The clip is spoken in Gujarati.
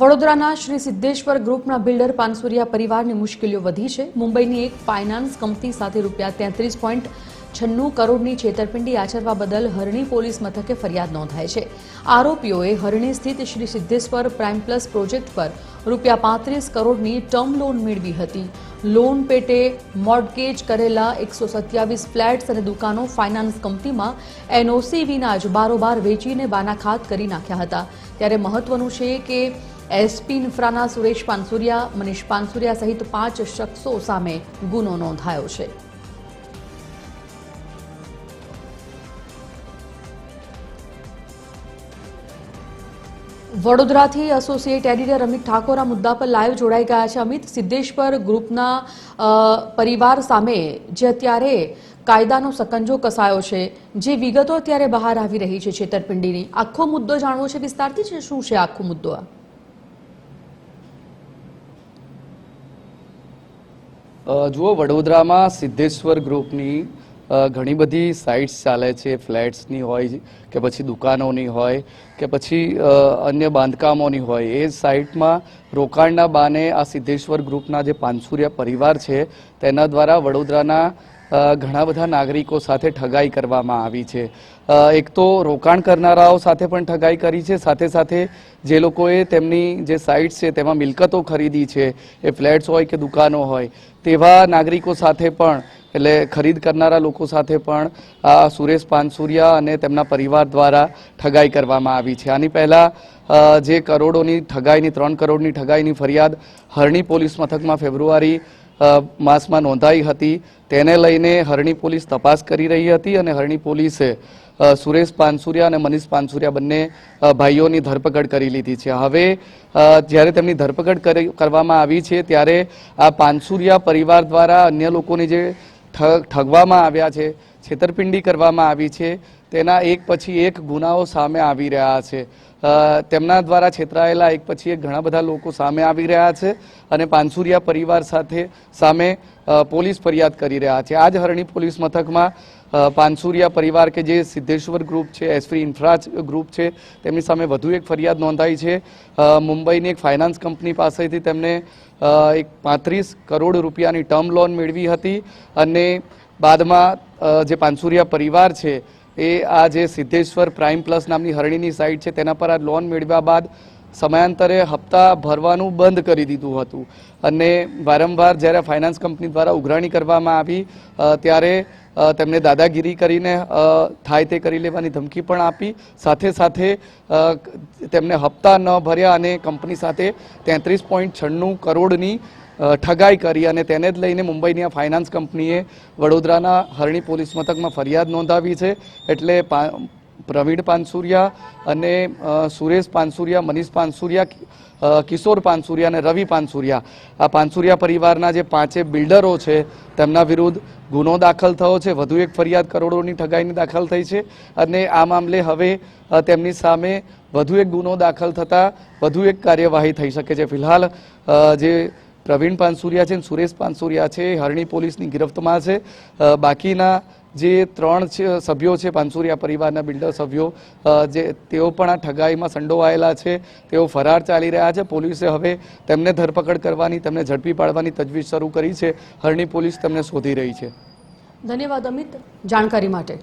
વડોદરાના શ્રી સિદ્ધેશ્વર ગ્રુપના બિલ્ડર પાનસુરિયા પરિવારની મુશ્કેલીઓ વધી છે। મુંબઈની એક ફાઇનાન્સ કંપની સાથે ₹33.96 કરોડની છેતરપિંડી આચરવા બદલ હરણી પોલીસ મથકે ફરિયાદ નોંધાઈ છે। આરોપીઓએ હરણી સ્થિત Shri Siddheshwar prime plus project પર ₹35 કરોડની ટર્મ લોન મેળવી હતી। લોન પેટે મોર્ટગેજ કરેલા 127 ફ્લેટ્સ અને દુકાનો ફાઇનાન્સ કંપનીમાં એનઓસી વિના જ બારોબાર વેચીને બાનાખાત કરી નાખ્યા હતા। ત્યારે મહત્વનું છે કે એસપી ઇન્ફ્રાના સુરેશ પાનસુરિયા, મનીષ પાનસુરિયા સહિત 5 શખ્સો સામે ગુનો નોંધાયો છે। વડોદરાથી એસોસિએટ એડિટર અમિત ઠાકોર આ મુદ્દા પર લાઈવ જોડાઈ ગયા છે। અમિત, સિદ્ધેશ્વર ગ્રુપના પરિવાર સામે જે અત્યારે કાયદાનો સકંજો કસાયો છે, જે વિગતો અત્યારે બહાર આવી રહી છે છેતરપિંડીની, આખો મુદ્દો જાણવો છે વિસ્તારથી, છે શું છે આખો મુદ્દો? જુઓ, વડોદરામાં સિદ્ધેશ્વર ગ્રુપની ઘણી બધી સાઇટ્સ ચાલે છે। ફ્લેટ્સની હોય કે પછી દુકાનોની હોય કે પછી અન્ય બાંધકામોની હોય। એ સાઇટમાં રોકાણના બાને આ સિદ્ધેશ્વર ગ્રુપના જે પાનસુરિયા પરિવાર છે તેના દ્વારા વડોદરાના ઘણા બધા નાગરિકો સાથે ઠગાઈ કરવામાં આવી છે। એક તો રોકાણ કરનારાઓ સાથે પણ ઠગાઈ કરી છે, સાથે સાથે જે લોકોએ તેમની જે સાઇટ્સ છે તેમાં મિલકતો ખરીદી છે, એ ફ્લેટ્સ હોય કે દુકાનો હોય, તેવા નાગરિકો સાથે પણ, એટલે ખરીદ કરનારા લોકો સાથે પણ આ સુરેશ પાનસુરિયા અને તેમના પરિવાર દ્વારા ઠગાઈ કરવામાં આવી છે। આની પહેલાં જે કરોડોની ઠગાઈની 3 કરોડની ઠગાઈની ફરિયાદ હરણી પોલીસ મથકમાં ફેબ્રુઆરી માસમાં નોંધાઈ હતી, તેને લઈને હરણી પોલીસ તપાસ કરી રહી હતી અને હરણી પોલીસે સુરેશ પાનસુરિયા અને મનીષ પાનસુરિયા બંને ભાઈઓની ધરપકડ કરી લીધી છે। હવે જ્યારે તેમની ધરપકડ કરવામાં આવી છે ત્યારે આ પાનસુરિયા પરિવાર દ્વારા અન્ય લોકોની જે ઠગવામાં આવ્યા છે, છેતરપિંડી કરવામાં આવી છે, તેના એક પછી એક ગુનાઓ સામે આવી રહ્યા છે। તેમના દ્વારા છેતરાયેલા એક પછી એક ઘણા બધા લોકો સામે આવી રહ્યા છે અને પાનસુરિયા પરિવાર સામે પોલીસ ફરિયાદ કરી રહ્યા છે। આજ હરણી પોલીસ મથકમાં પાનસુરિયા પરિવાર કે જે સિદ્ધેશ્વર ગ્રુપ છે, એસપી ઇન્ફ્રા ગ્રુપ છે, તેમની સામે વધુ એક ફરિયાદ નોંધાઈ છે। મુંબઈની એક ફાઇનાન્સ કંપની પાસેથી તેમને એક 35 કરોડ રૂપિયાની ટર્મ લોન મેળવી હતી અને બાદમાં જે પાનસુરિયા પરિવાર છે એ આ જે સિદ્ધેશ્વર પ્રાઇમ પ્લસ નામની હરણીની સાઇટ છે તેના પર આ લોન મેળવ્યા બાદ સમયાંતરે હપ્તા ભરવાનું બંધ કરી દીધું હતું અને વારંવાર જ્યારે ફાઇનાન્સ કંપની દ્વારા ઉઘરાણી કરવામાં આવી ત્યારે તેમને દાદાગીરી કરીને થાય તે કરી લેવાની ધમકી પણ આપી, સાથે સાથે તેમને હપ્તા ન ભર્યા અને કંપની સાથે 33.96 કરોડની ઠગાઈ કરી અને તેને જ લઈને મુંબઈની આ ફાઇનાન્સ કંપનીએ વડોદરાના હરણી પોલીસ મથકમાં ફરિયાદ નોંધાવી છે। એટલે પ્રવીણ પાનસુરિયા અને સુરેશ પાનસુરિયા, મનીષ પાનસુરિયા, કિશોર પાનસુરિયા અને રવિ પાનસુરિયા, આ પાનસુરિયા પરિવારના જે 5 બિલ્ડરો છે તેમના વિરુદ્ધ ગુનો દાખલ થયો છે। વધુ એક ફરિયાદ કરોડોની ઠગાઈની દાખલ થઈ છે અને આ મામલે હવે તેમની સામે વધુ એક ગુનો દાખલ થતાં વધુ એક કાર્યવાહી થઈ શકે છે। ફિલહાલ જે પ્રવીણ પાનસુરિયા છે, સુરેશ પાનસુરિયા છે, હરણી પોલીસની ગિરફ્તમાં છે। બાકીના જે 3 સભ્યો છે પાનસુરિયા પરિવારના બિલ્ડર સભ્યો, તેઓ પણ આ ઠગાઈમાં સંડોવાયેલા છે, તેઓ ફરાર ચાલી રહ્યા છે। પોલીસે હવે તેમને ધરપકડ કરવાની, તેમને ઝડપી પાડવાની તજવીજ શરૂ કરી છે। હરણી પોલીસ તેમને શોધી રહી છે। ધન્યવાદ અમિત, જાણકારી માટે।